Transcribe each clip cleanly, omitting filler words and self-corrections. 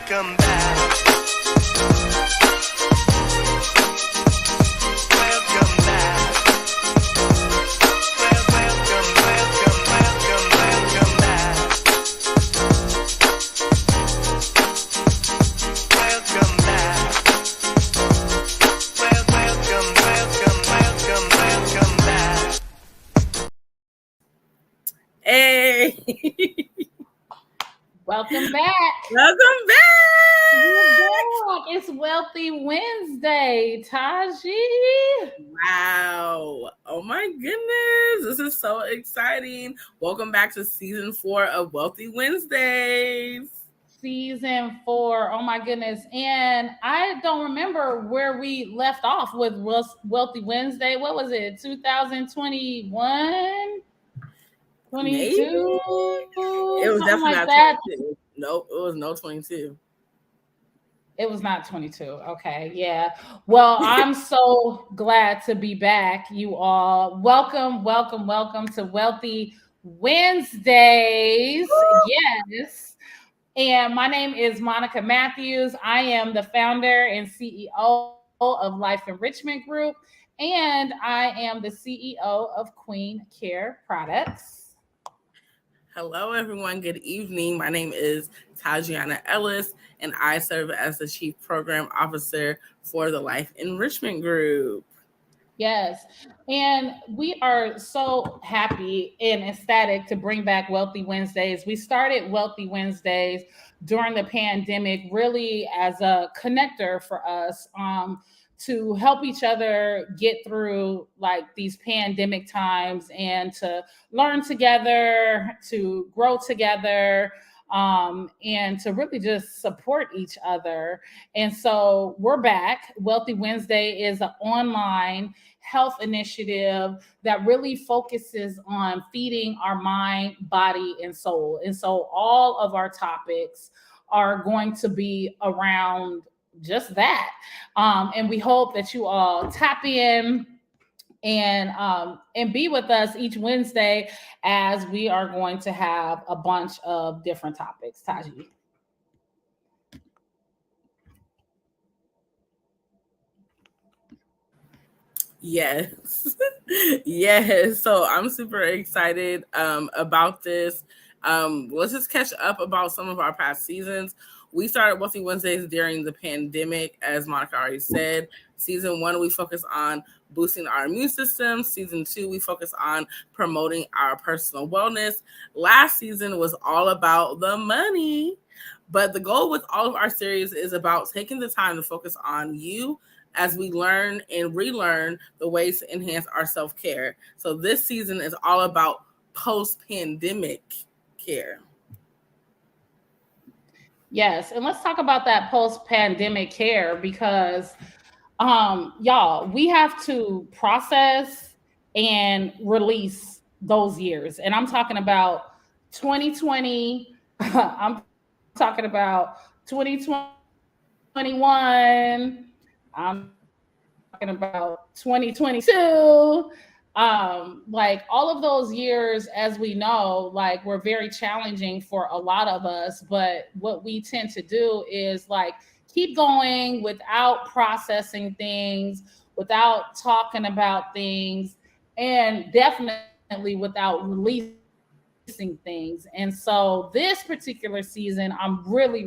Welcome back. Welcome back. Welcome back. Welcome back. Welcome back. Hey, Welcome back. welcome back. It's Wealthy Wednesday, Taji. Wow. Oh my goodness. This is so exciting. Welcome back to season 4 of Wealthy Wednesdays. Season 4. Oh my goodness. And I don't remember where we left off with Wealthy Wednesday. What was it? 2021? 22? Maybe. It was Something definitely like not that. 22. Nope, it was no 22. It was not 22. Okay. Yeah. Well, I'm so glad to be back, you all. Welcome to Wealthy Wednesdays. Yes. And my name is Monica Matthews. I am the founder and CEO of Life Enrichment Group, and I am the CEO of Queen Care Products. Hello, everyone. Good evening. My name is Tajiana Ellis, and I serve as the Chief Program Officer for the Life Enrichment Group. Yes. And we are so happy and ecstatic to bring back Wealthy Wednesdays. We started Wealthy Wednesdays during the pandemic, really as a connector for us to help each other get through like these pandemic times and to learn together, to grow together. And to really just support each other. And so we're back. Wealthy Wednesday is an online health initiative that really focuses on feeding our mind, body, and soul. And so all of our topics are going to be around just that. And we hope that you all tap in and be with us each Wednesday as we are going to have a bunch of different topics. Taji. Yes. Yes. So I'm super excited about this. Let's just catch up about some of our past seasons. We started Wealthy Wednesdays during the pandemic, as Monica already said. Season 1, we focus on boosting our immune system. Season 2, we focus on promoting our personal wellness. Last season was all about the money. But the goal with all of our series is about taking the time to focus on you as we learn and relearn the ways to enhance our self-care. So this season is all about post-pandemic care. Yes, and let's talk about that post-pandemic care because y'all, we have to process and release those years. And I'm talking about 2020, I'm talking about 2021, I'm talking about 2022. Like all of those years, as we know, like were very challenging for a lot of us. But what we tend to do is like keep going without processing things, without talking about things, and definitely without releasing things. And so this particular season, I'm really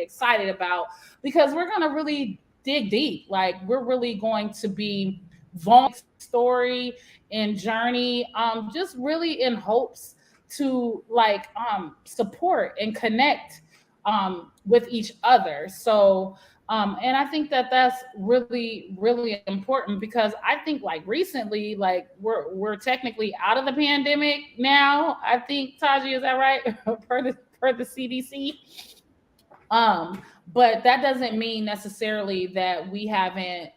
excited about because we're going to really dig deep. Like we're really going to be vulnerable story and journey, just really in hopes to like support and connect with each other. So and I think that that's really important because I think like recently, like we're technically out of the pandemic now. I think Taji, is that right? per the CDC. But that doesn't mean necessarily that we haven't,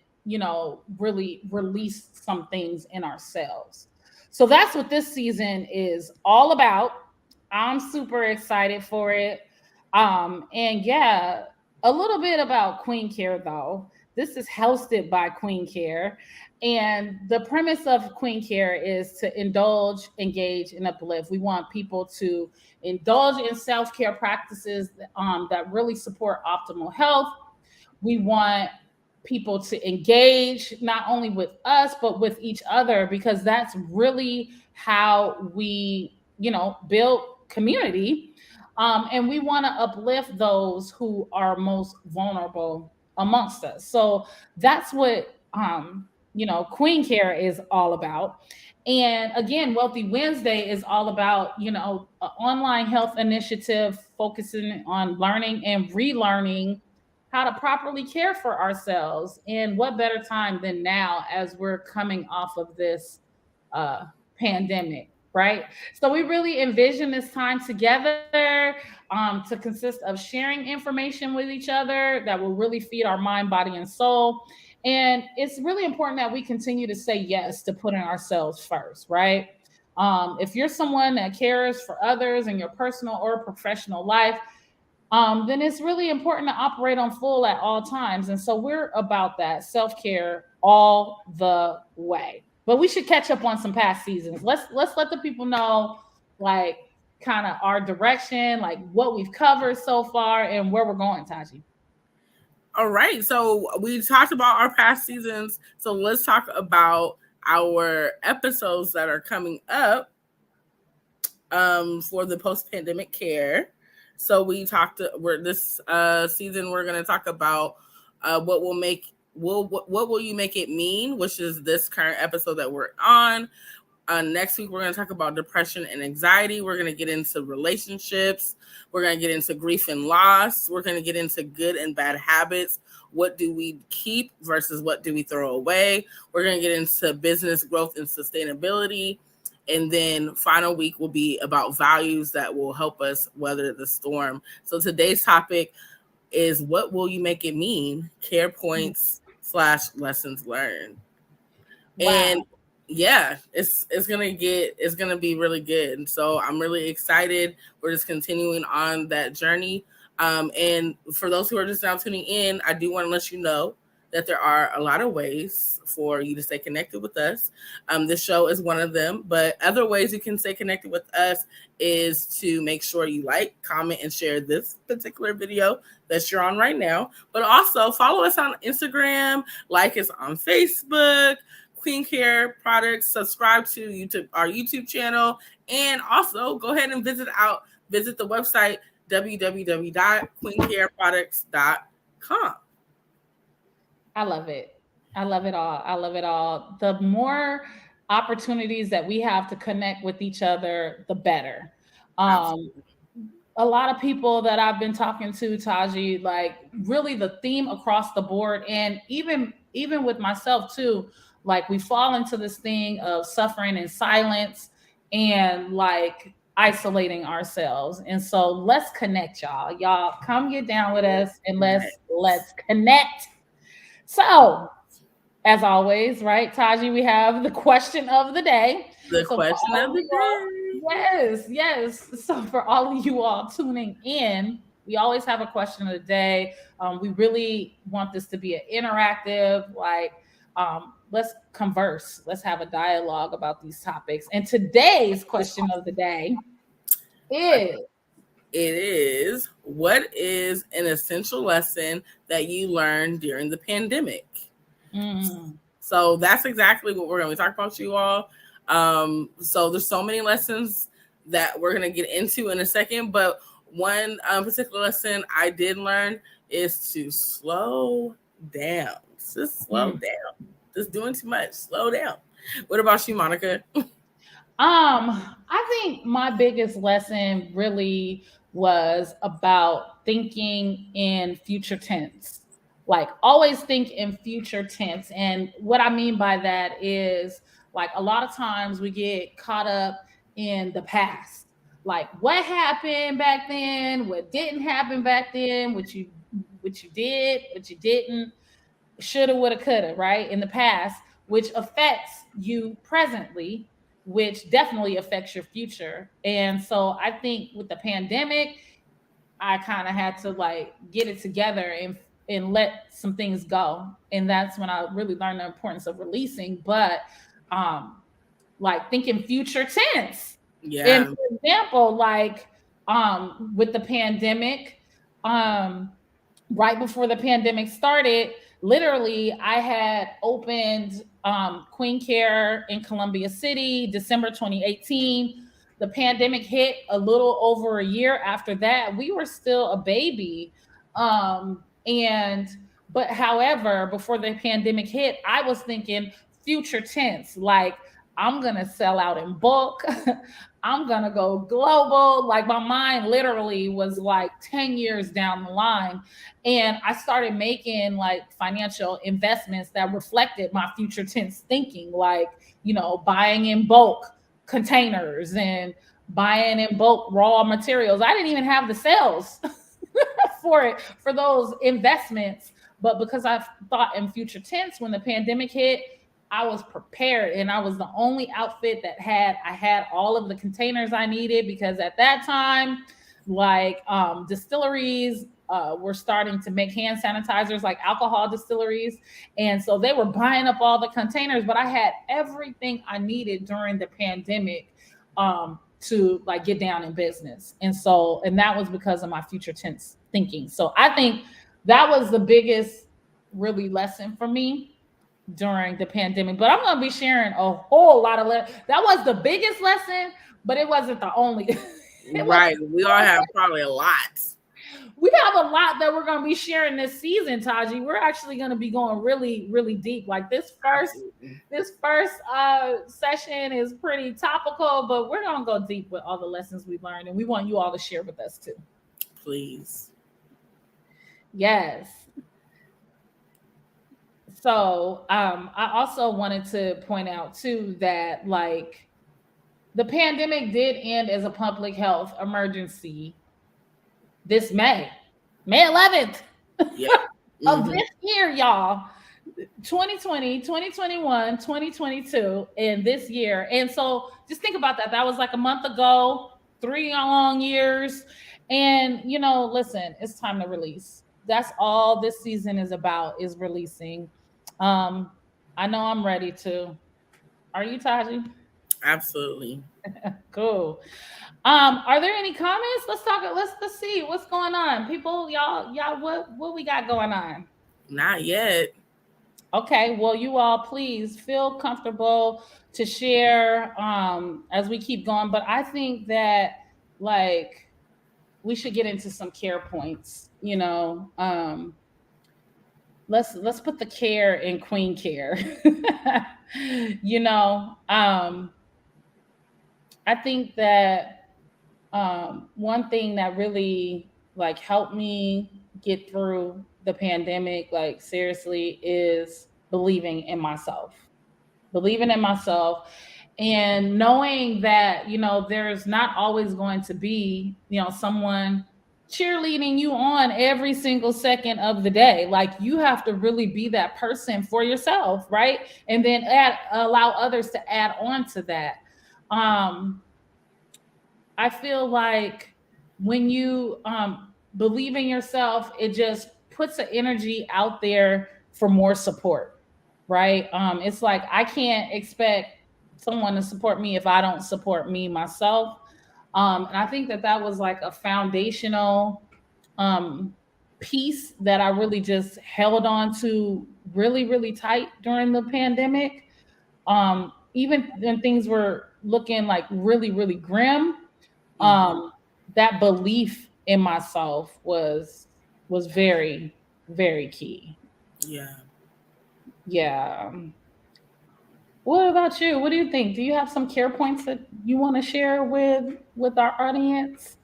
really released some things in ourselves. So that's what this season is all about. I'm super excited for it. And yeah, a little bit about Queen Care though. This is hosted by Queen Care. And the premise of Queen Care is to indulge, engage, and uplift. We want people to indulge in self care practices that really support optimal health. We want people to engage not only with us, but with each other, because that's really how we, build community. And we want to uplift those who are most vulnerable amongst us. So that's what Queen Care is all about. And again, Wealthy Wednesday is all about, an online health initiative focusing on learning and relearning how to properly care for ourselves. And what better time than now as we're coming off of this pandemic, right? So we really envision this time together to consist of sharing information with each other that will really feed our mind, body, and soul. And it's really important that we continue to say yes to putting ourselves first, right? If you're someone that cares for others in your personal or professional life, then it's really important to operate on full at all times. And so we're about that self-care all the way. But we should catch up on some past seasons. Let's let the people know, like, kind of our direction, like what we've covered so far and where we're going, Taji. All right. So we talked about our past seasons. So let's talk about our episodes that are coming up for the post-pandemic care. So this season we're going to talk about what will you make it mean, which is this current episode that we're on. Next week we're going to talk about depression and anxiety. We're going to get into relationships. We're going to get into grief and loss. We're going to get into good and bad habits. What do we keep versus what do we throw away? We're going to get into business growth and sustainability. And then final week will be about values that will help us weather the storm. So today's topic is what will you make it mean? Care points / lessons learned. Wow. And yeah, it's gonna be really good. And so I'm really excited. We're just continuing on that journey. And for those who are just now tuning in, I do want to let you know that there are a lot of ways for you to stay connected with us. This show is one of them, but other ways you can stay connected with us is to make sure you like, comment, and share this particular video that you're on right now, but also follow us on Instagram, like us on Facebook, Queen Care Products, subscribe to our YouTube channel, and also go ahead and visit the website, www.queencareproducts.com. I love it. I love it all. I love it all. The more opportunities that we have to connect with each other, the better. A lot of people that I've been talking to, Taji, like really the theme across the board, and even with myself too, like we fall into this thing of suffering in silence and like isolating ourselves. And so let's connect, y'all. Y'all come get down with us and let's connect. So, as always, right, Taji, we have the question of the day. Question of the day. Yes. So for all of you all tuning in, we always have a question of the day. We really want this to be an interactive, let's converse. Let's have a dialogue about these topics. And today's question of the day is, what is an essential lesson that you learned during the pandemic? So that's exactly what we're going to talk about, you all. So there's so many lessons that we're going to get into in a second, but one particular lesson I did learn is to slow down. Just slow down. Just doing too much. Slow down. What about you, Monica? I think my biggest lesson really was about thinking in future tense. Like always think in future tense. And what I mean by that is like a lot of times we get caught up in the past. Like what happened back then, what didn't happen back then, what you did, what you didn't, shoulda, woulda, coulda, right? In the past, which affects you presently, which definitely affects your future. And so I think with the pandemic, I kind of had to like get it together and and let some things go. And that's when I really learned the importance of releasing. But like thinking future tense. Yeah. And for example, like with the pandemic, right before the pandemic started, literally I had opened Queen Care in Columbia City, December 2018. The pandemic hit a little over a year after that. We were still a baby. But however, before the pandemic hit, I was thinking future tense, like I'm gonna sell out in bulk. I'm gonna go global. Like my mind literally was like 10 years down the line. And I started making like financial investments that reflected my future tense thinking, like, buying in bulk containers and buying in bulk raw materials. I didn't even have the sales for those investments. But because I thought in future tense, when the pandemic hit, I was prepared, and I was the only outfit that I had all of the containers I needed, because at that time, like distilleries were starting to make hand sanitizers, like alcohol distilleries. And so they were buying up all the containers, but I had everything I needed during the pandemic to like get down in business. And that was because of my future tense thinking. So I think that was the biggest really lesson for me during the pandemic. But I'm going to be sharing a whole lot of that was the biggest lesson, but it wasn't the only. Right. We all have probably a lot. We have a lot that we're going to be sharing this season, Taji. We're actually going to be going really, really deep. Like this first session is pretty topical, but we're going to go deep with all the lessons we've learned, and we want you all to share with us too. Please. Yes. So I also wanted to point out too that like the pandemic did end as a public health emergency this May 11th of this year, y'all. 2020, 2021, 2022, and this year. And so just think about that. That was like a month ago, 3 long years. And, listen, it's time to release. That's all this season is about, is releasing. I know I'm ready to. Are you, Taji? Absolutely. Cool. Are there any comments? Let's talk. Let's see what's going on. People, y'all, what we got going on? Not yet. Okay. Well, you all please feel comfortable to share as we keep going. But I think that like we should get into some care points, let's put the care in Queen Care. I think that one thing that really like helped me get through the pandemic, like seriously, is believing in myself and knowing that, there's not always going to be, someone cheerleading you on every single second of the day. Like you have to really be that person for yourself, right? And then allow others to add on to that. I feel like when you believe in yourself, it just puts the energy out there for more support, right? It's like I can't expect someone to support me if I don't support me myself. And I think that was like a foundational piece that I really just held on to really, really tight during the pandemic. Even when things were looking like really, really grim, that belief in myself was very, very key. Yeah. What about you? What do you think? Do you have some care points that you want to share with our audience?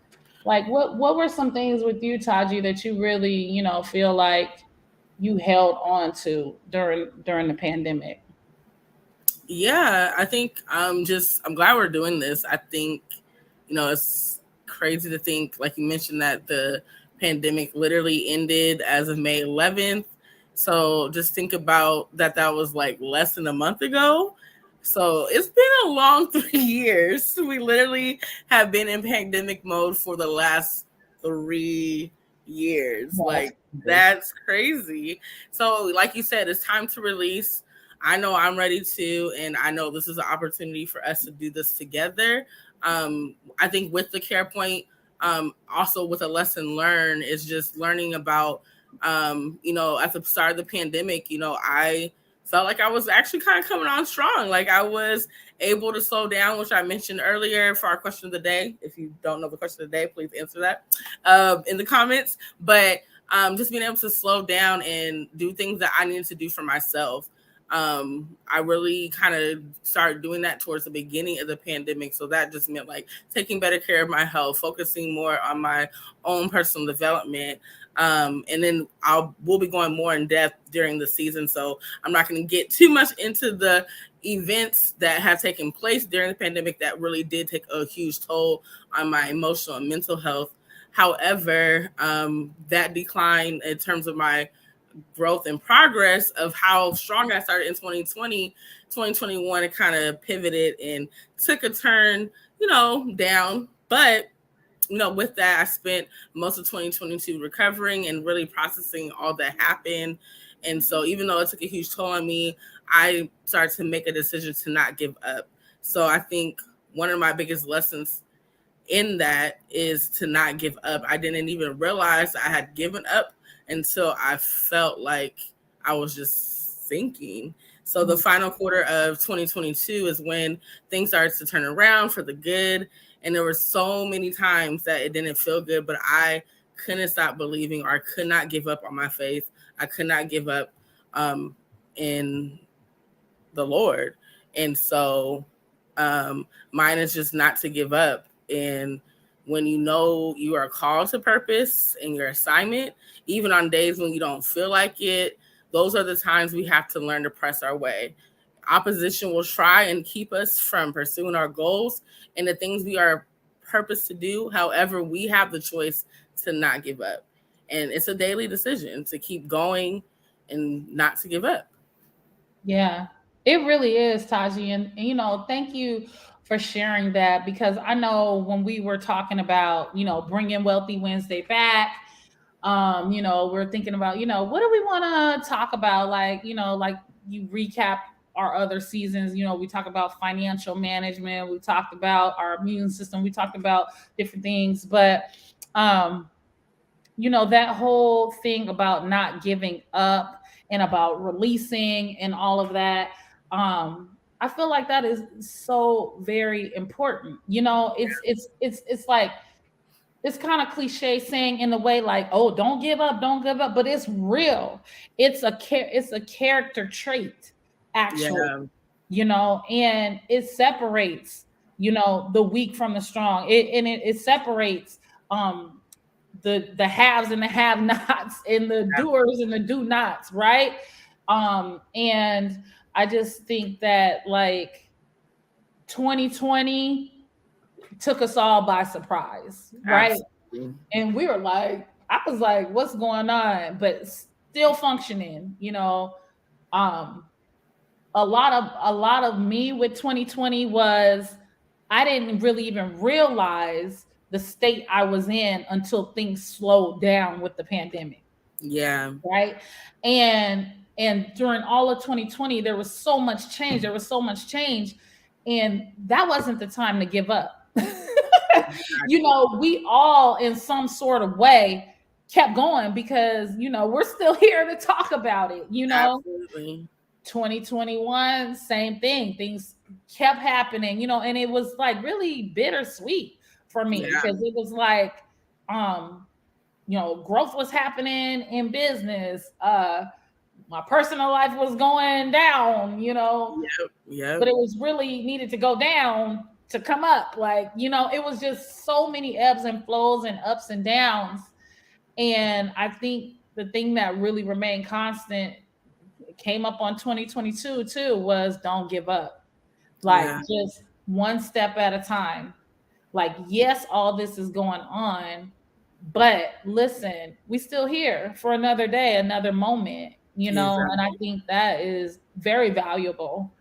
Like what were some things with you, Taji, that you really, feel like you held on to during the pandemic? Yeah, I think I'm glad we're doing this. I think, it's crazy to think, like you mentioned, that the pandemic literally ended as of May 11th. So just think about that was like less than a month ago. So it's been a long 3 years. We literally have been in pandemic mode for the last 3 years. Yes. Like, that's crazy. So, like you said, it's time to release. I know I'm ready to, and I know this is an opportunity for us to do this together. I think with the Care Point, also with a lesson learned is just learning about, at the start of the pandemic, I felt like I was actually kind of coming on strong. Like I was able to slow down, which I mentioned earlier for our question of the day. If you don't know the question of the day, please answer that in the comments. But just being able to slow down and do things that I needed to do for myself. I really kind of started doing that towards the beginning of the pandemic. So that just meant like taking better care of my health, focusing more on my own personal development. And then we'll be going more in depth during the season. So I'm not going to get too much into the events that have taken place during the pandemic that really did take a huge toll on my emotional and mental health. However, that decline in terms of my growth and progress of how strong I started in 2020, 2021, it kind of pivoted and took a turn, down. But, with that, I spent most of 2022 recovering and really processing all that happened. And so even though it took a huge toll on me, I started to make a decision to not give up. So I think one of my biggest lessons in that is to not give up. I didn't even realize I had given up until I felt like I was just sinking. So the final quarter of 2022 is when things started to turn around for the good. And there were so many times that it didn't feel good, but I couldn't stop believing, or I could not give up on my faith. I could not give up in the Lord. And so mine is just not to give up. And when you are called to purpose and your assignment, even on days when you don't feel like it, those are the times we have to learn to press our way. Opposition will try and keep us from pursuing our goals and the things we are purposed to do. However, we have the choice to not give up. And it's a daily decision to keep going and not to give up. Yeah, it really is, Taji. And thank you for sharing that, because I know when we were talking about, bringing Wealthy Wednesday back, we're thinking about, what do we want to talk about? Like you recap our other seasons, we talk about financial management, we talked about our immune system, we talked about different things, but, that whole thing about not giving up and about releasing and all of that, I feel like that is so very important. It's like, it's kind of cliche saying in the way like, oh, don't give up, but it's real. It's a character trait, actually. And it separates, the weak from the strong. It separates the haves and the have-nots and the doers and the do-nots, right? And I just think that like 2020 took us all by surprise, right? Absolutely. And we were like, I was like, what's going on? But still functioning, a lot of me with 2020 was I didn't really even realize the state I was in until things slowed down with the pandemic. Yeah. Right. And during all of 2020, there was so much change. And that wasn't the time to give up. We all in some sort of way kept going because, we're still here to talk about it, Absolutely. 2021, same thing. Things kept happening, and it was like really bittersweet for me because it was like, growth was happening in business. My personal life was going down, but it was really needed to go down to come up. Like, it was just so many ebbs and flows and ups and downs. And I think the thing that really remained constant came up on 2022 too was don't give up. Like just one step at a time. Like, yes, all this is going on, but listen, we still here for another day, another moment, exactly. And I think that is very valuable.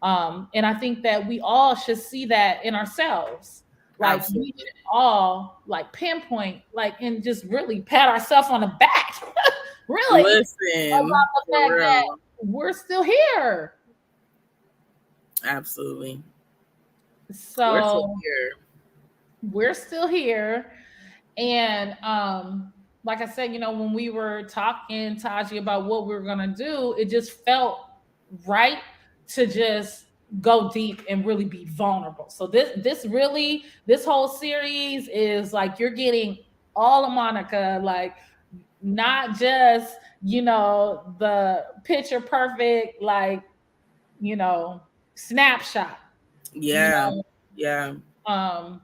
And I think that we all should see that in ourselves. Like we Absolutely. can all like pinpoint, like, and just really pat ourselves on the back, really, about Listen, the for fact that real. we're still here. Absolutely. We're still So here. we're still here. And like I said, when we were talking, Taji, about what we were gonna do, it just felt right to just go deep and really be vulnerable. So this whole series is like you're getting all of Monica, like not just the picture perfect, like snapshot, you Yeah. know Yeah. um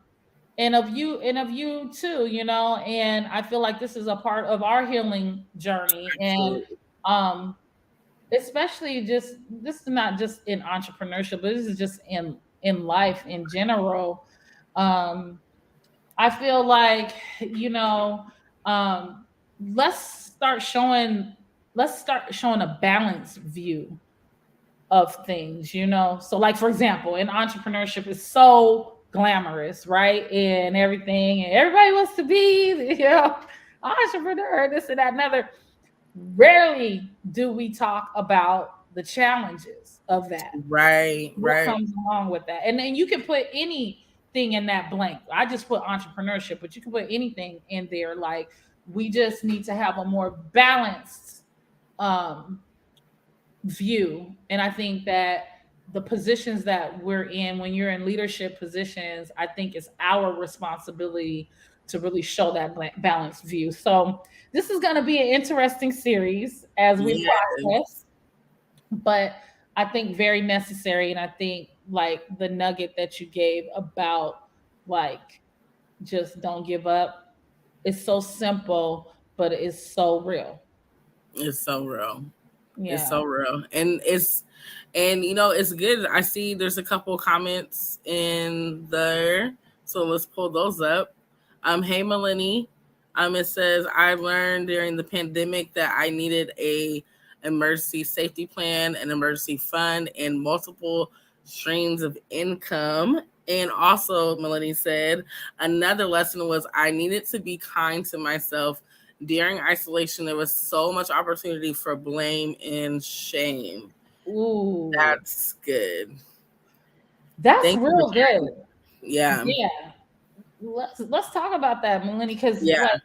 and of you too, and I feel like this is a part of our healing journey. And Absolutely. um especially, just this is not just in entrepreneurship, but this is just in life in general. um I feel like, you know um let's start showing a balanced view of things. So, like, for example, in entrepreneurship is so glamorous, right? And everything, and everybody wants to be, entrepreneur, this and that and other. Rarely do we talk about the challenges of that, Right. what Right. comes along with that. And then you can put anything in that blank. I just put entrepreneurship, but you can put anything in there. Like, we just need to have a more balanced um view. And I think that the positions that we're in, when you're in leadership positions, I think it's our responsibility to really show that balanced view. So this is going to be an interesting series as we Yeah. process, but I think very necessary. And I think, like, the nugget that you gave about, like, just don't give up, it's so simple, but it's so real. It's so real. It's Yeah. so real. And it's good. I see there's a couple comments in there. So let's pull those up. Hey Melanie. It says I learned during the pandemic that I needed a emergency safety plan, an emergency fund, and multiple streams of income. And also, Melanie said another lesson was I needed to be kind to myself. During isolation, there was so much opportunity for blame and shame. Ooh, That's good. that's Thank you for real sharing. good. Yeah. Yeah. Let's talk about that, Melanie, because, Yeah. like,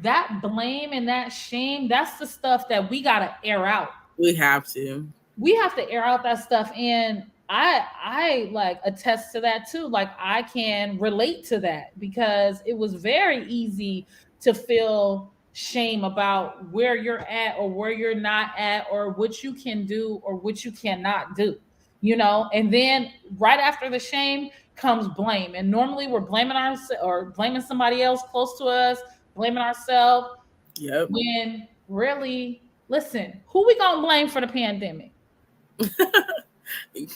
that blame and that shame, that's the stuff that we gotta air out. We have to. We have to air out that stuff. And I like attest to that too. Like, I can relate to that because it was very easy to feel shame about where you're at or where you're not at, or what you can do or what you cannot do. And then right after the shame comes blame. And normally we're blaming ourselves or blaming somebody else close to us, blaming ourselves, Yep. when really, listen, who we gonna blame for the pandemic?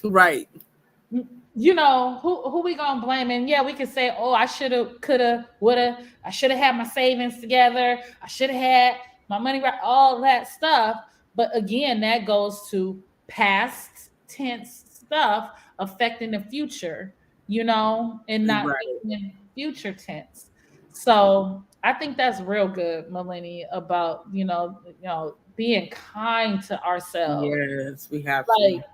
Right. Who we gonna blame? And yeah, we can say, oh, I should have, could have, would have, I should have had my savings together, I should have had my money right, all that stuff. But again, that goes to past tense stuff affecting the future, and not Right. thinking in future tense. So I think that's real good, Melanie, about being kind to ourselves. Yes, we have to. Like,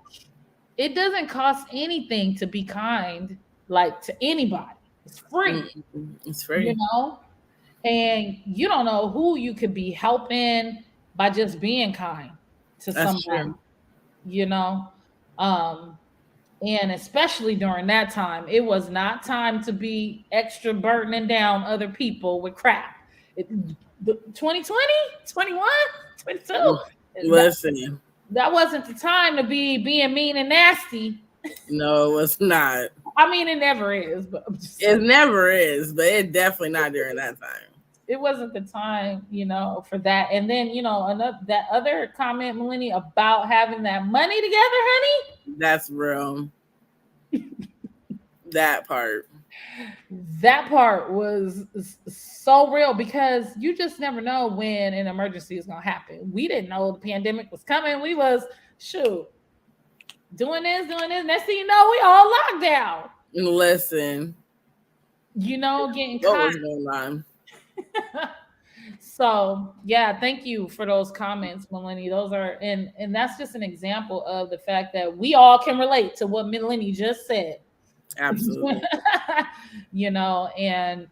it doesn't cost anything to be kind, like, to anybody. It's free, It's you free. know? And you don't know who you could be helping by just being kind to That's somebody, true. you know? Um, and especially during that time, it was not time to be extra burdening down other people with crap. 2020, 21, 22, Listen. that wasn't the time to be being mean and nasty. No, it was not. I mean, it never is, but I'm just It saying, never is, but it definitely not during that time. it wasn't the time, for that. And then, that other comment, Melanie, about having that money together, honey. That's real. That part. That part was so real because you just never know when an emergency is gonna happen. We didn't know the pandemic was coming. We was doing this. Next thing you know, we all locked down. Listen. getting What caught. was going on? So yeah, thank you for those comments, Melanie. Those are and that's just an example of the fact that we all can relate to what Melanie just said. Absolutely. And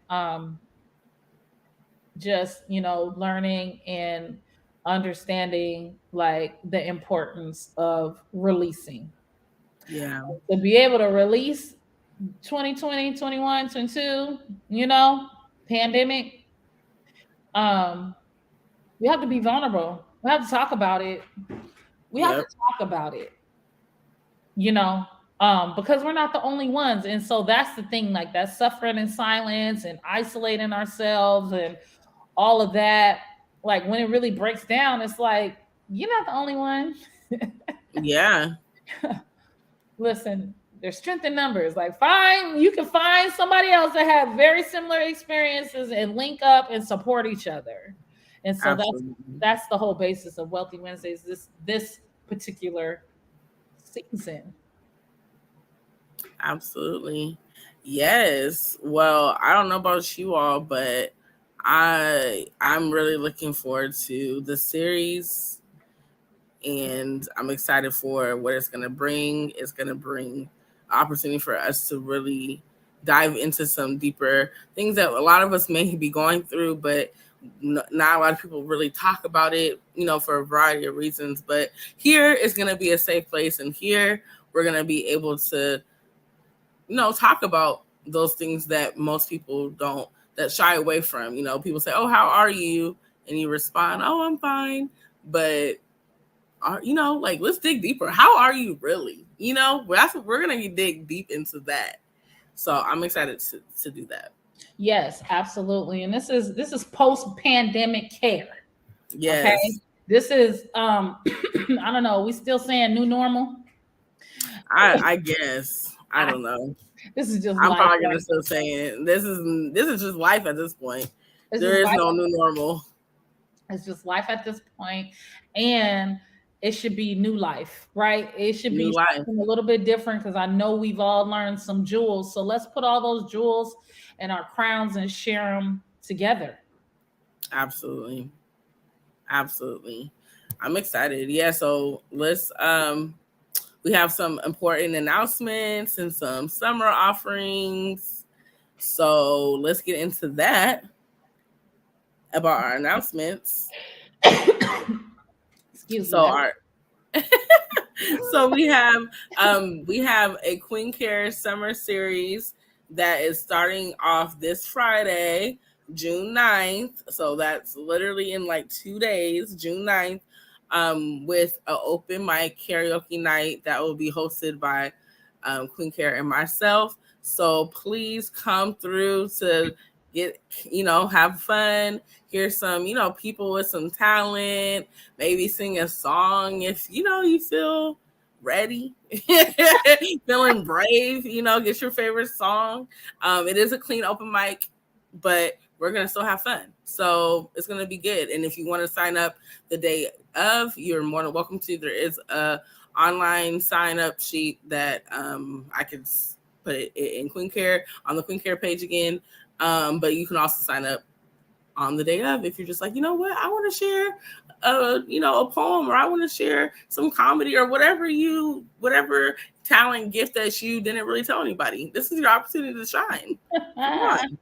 just learning and understanding like the importance of releasing. Yeah. To be able to release 2020, 21, 22, pandemic, um we have to be vulnerable. We have to talk about it. We have to Yep. talk about it, you know, because we're not the only ones. And so that's the thing, like that suffering in silence and isolating ourselves and all of that. Like when it really breaks down, it's like, you're not the only one. Yeah. Listen, there's strength in numbers. Like, you can find somebody else that have very similar experiences and link up and support each other. And so Absolutely. that's the whole basis of Wealthy Wednesdays this particular season. Absolutely. Yes. Well, I don't know about you all, but I'm really looking forward to the series, and I'm excited for what it's going to bring. It's going to bring opportunity for us to really dive into some deeper things that a lot of us may be going through, but not a lot of people really talk about it, for a variety of reasons. But here is going to be a safe place, and here we're going to be able to talk about those things that most people don't, that shy away from. People say, "Oh, how are you?" And you respond, "Oh, I'm fine." But let's dig deeper. How are you really? That's what we're gonna dig deep into that. So I'm excited to do that. Yes, absolutely. And this is post-pandemic care. Yes. Okay. This is I don't know, we still saying new normal? I guess. I don't know. This is just I'm life. probably gonna still saying it. This is just life at this point. There is no new normal. It's just life at this point, and it should be new life, right? It should New be life. something a little bit different because I know we've all learned some jewels. So let's put all those jewels in our crowns and share them together. Absolutely. Absolutely. I'm excited. Yeah, so let's we have some important announcements and some summer offerings. So let's get into that about our announcements. Excuse So me. so we have a Queen Care summer series that is starting off this Friday, June 9th. So that's literally in like 2 days, June 9th, with an open mic karaoke night that will be hosted by Queen Care and myself. So please come through to get, have fun, hear some, people with some talent, maybe sing a song if, you feel ready, feeling brave, get your favorite song. It is a clean open mic, but we're going to still have fun. So it's going to be good. And if you want to sign up the day of, you're more than welcome to. There is a online sign up sheet that I could put it in Queen Care on the Queen Care page again. But you can also sign up on the day of if you're just like, I want to share a poem, or I want to share some comedy, or whatever talent, gift that you didn't really tell anybody. This is your opportunity to shine. Come on.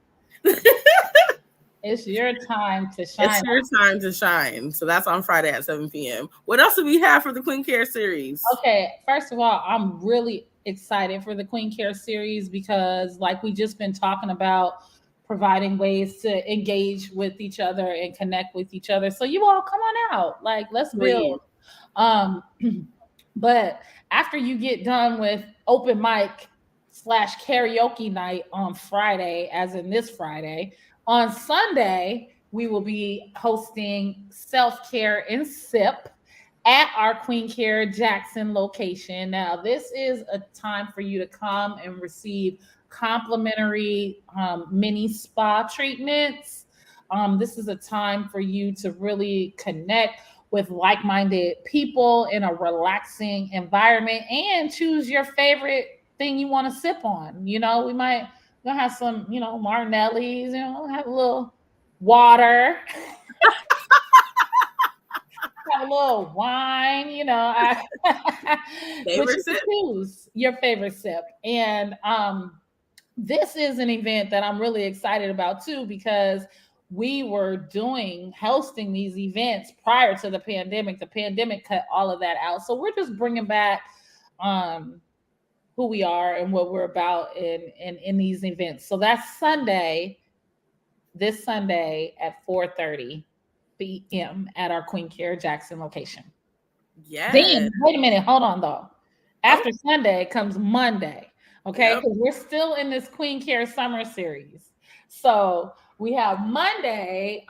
It's your time to shine. It's your time to shine. So that's on Friday at 7 p.m. What else do we have for the Queen Care series? Okay, first of all, I'm really excited for the Queen Care series because, like we just been talking about, providing ways to engage with each other and connect with each other. So you all come on out, like let's build. But after you get done with open mic / karaoke night on Friday, as in this Friday, on Sunday, we will be hosting self-care and sip at our Queen Care Jackson location. Now, this is a time for you to come and receive complimentary mini spa treatments. This is a time for you to really connect with like-minded people in a relaxing environment and choose your favorite thing you want to sip on. We might Gonna have some, Martinelli's, have a little water, have a little wine, but Favorite you can sip? choose your favorite sip. And this is an event that I'm really excited about too, because we were hosting these events prior to the pandemic. The pandemic cut all of that out. So we're just bringing back um, who we are and what we're about in these events. So that's this Sunday at 4:30 p.m. at our Queen Care Jackson location. Yes. Then, wait a minute, hold on though. Oh, After Sunday comes Monday, okay? yep. Because we're still in this Queen Care Summer Series. So we have Monday,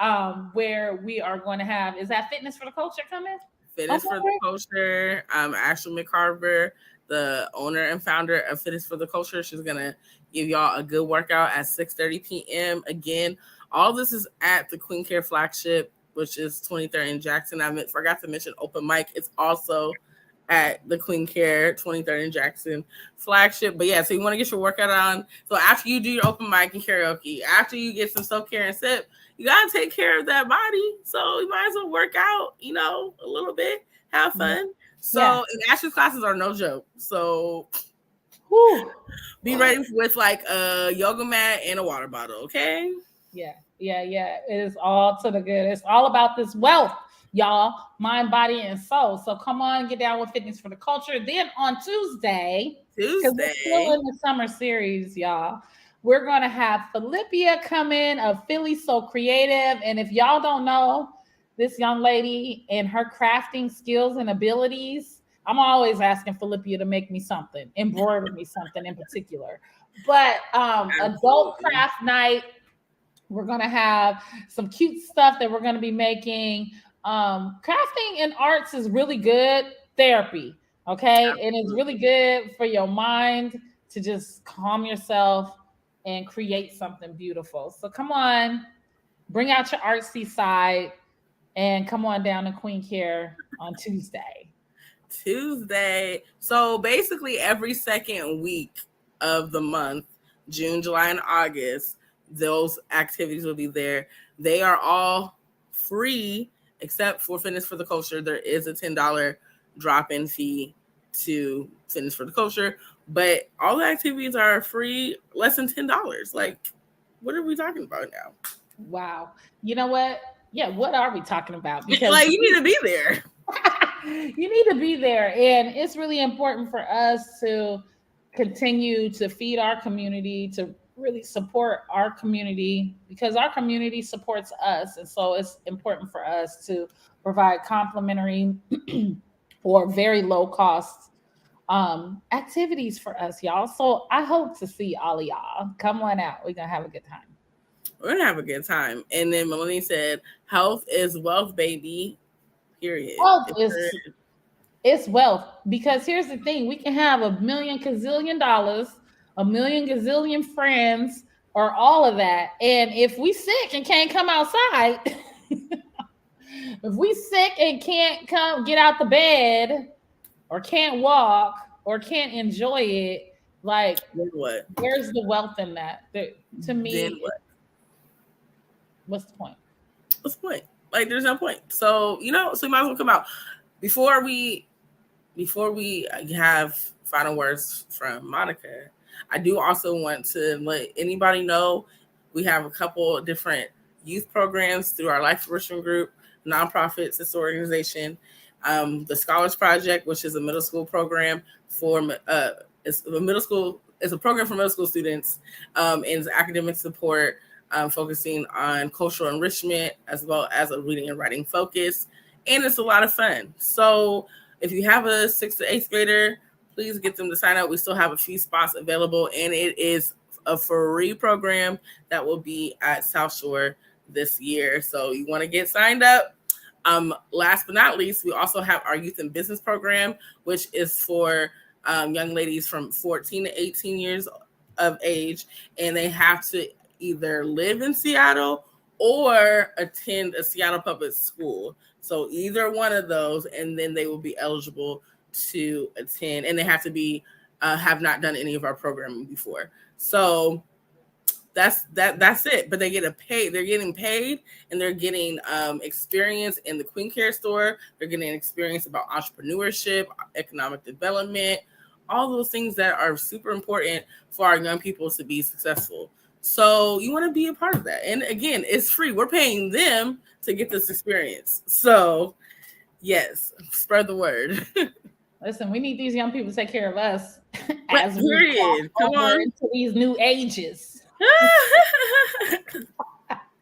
where we are going to have, is that Fitness for the Culture coming? Fitness for the Culture. Ashley McCarver, the owner and founder of Fitness for the Culture, she's gonna give y'all a good workout at 6:30 p.m. Again, all this is at the Queen Care flagship, which is 23rd in Jackson. Forgot to mention open mic. It's also at the Queen Care 23rd in Jackson flagship. But yeah, so you want to get your workout on. So after you do your open mic and karaoke, after you get some self-care and sip, you gotta take care of that body. So you might as well work out, a little bit, have fun. So and Ashley's classes are no joke. So be ready with like a yoga mat and a water bottle, okay? Yeah. It is all to the good. It's all about this wealth, y'all, mind, body, and soul. So come on, get down with Fitness for the Culture. Then on Tuesday, because we're still in the summer series, y'all, we're going to have Philippia come in of Philly So Creative. And if y'all don't know this young lady and her crafting skills and abilities, I'm always asking Philippia to make me something, embroider me something in particular. But adult craft night, we're going to have some cute stuff that we're going to be making. Crafting and arts is really good therapy, okay? Absolutely. And it's really good for your mind to just calm yourself and create something beautiful. So come on, bring out your artsy side and come on down to Queen Care on Tuesday. So basically every second week of the month, June, July, and August, those activities will be there. They are all free except for Fitness for the Culture. There is a $10 drop-in fee to Fitness for the Culture, but all the activities are free, less than $10. Like, what are we talking about now? Wow. You know what? Yeah, what are we talking about? Because like, you need to be there. You need to be there. And it's really important for us to continue to feed our community, to really support our community, because our community supports us. And so it's important for us to provide complimentary or very low cost activities for us, y'all. So I hope to see all of y'all. Come on out. We're going to have a good time. We're going to have a good time. And then Melanie said, health is wealth, baby. Period. Health it's wealth. Because here's the thing. We can have $1 million gazillion, $1 million gazillion friends, or all of that. And if we sick and can't come outside, if we sick and can't get out the bed, or can't walk, or can't enjoy it, like, what? Where's the wealth in that? To me, what's the point? What's the point? Like, there's no point. So, so you might as well come out. Before we have final words from Monica, I do also want to let anybody know we have a couple of different youth programs through our Life Flourishing Group, nonprofit sister organization. The Scholars Project, which is a middle school program for it's a program for middle school students, and academic support, focusing on cultural enrichment as well as a reading and writing focus. And it's a lot of fun. So if you have a 6th to 8th grader, please get them to sign up. We still have a few spots available, and it is a free program that will be at South Shore this year. So you want to get signed up. Last but not least, we also have our youth and business program, which is for young ladies from 14 to 18 years of age, and they have to either live in Seattle or attend a Seattle public school. So either one of those, and then they will be eligible to attend, and they have to be have not done any of our programming before. So That's it. But they're getting paid, and they're getting experience in the Queen Care store. They're getting experience about entrepreneurship, economic development, all those things that are super important for our young people to be successful. So you want to be a part of that. And again, it's free. We're paying them to get this experience. So yes, spread the word. Listen, we need these young people to take care of us as we come on into these new ages.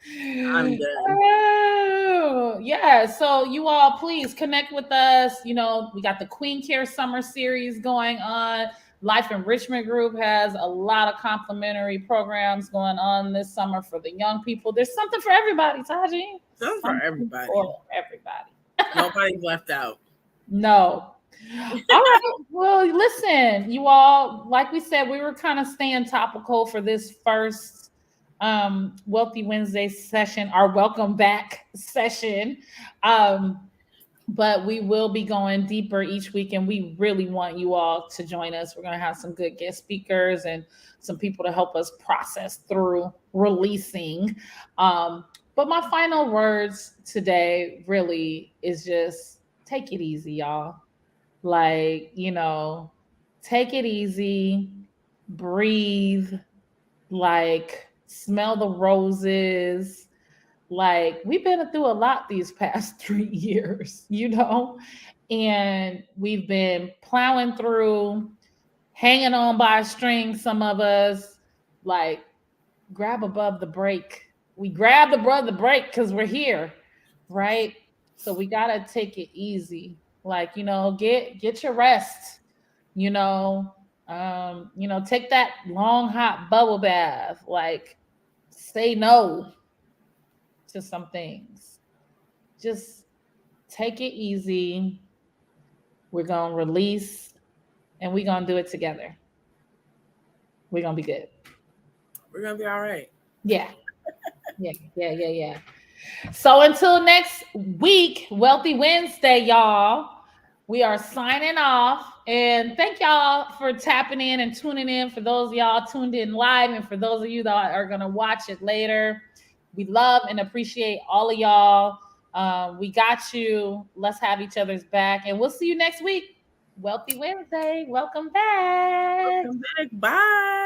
I'm done. Oh, yeah. So you all please connect with us. You know, we got the Queen Care Summer Series going on. Life Enrichment Group has a lot of complimentary programs going on this summer for the young people. There's something for everybody, Taji. Something for everybody. For everybody. Nobody's left out. No. All right. Well, listen, you all, like we said, we were kind of staying topical for this first Wealthy Wednesday session, our welcome back session. But we will be going deeper each week, and we really want you all to join us. We're going to have some good guest speakers and some people to help us process through releasing. But my final words today really is just take it easy, y'all. Like, you know, take it easy, breathe, like smell the roses. Like, we've been through a lot these past 3 years, you know, and we've been plowing through, hanging on by a string. Some of us like grab above the brake. We grabbed above the brake because we're here, right? So we got to take it easy. Like, you know, get your rest, you know, take that long hot bubble bath, like say no to some things. Just take it easy. We're going to release, and we're going to do it together. We're going to be good. We're going to be all right. Yeah. Yeah. So until next week, Wealthy Wednesday, y'all. We are signing off, and thank y'all for tapping in and tuning in. For those of y'all tuned in live, and for those of you that are going to watch it later, we love and appreciate all of y'all. We got you. Let's have each other's back, and we'll see you next week. Wealthy Wednesday. Welcome back. Welcome back. Bye.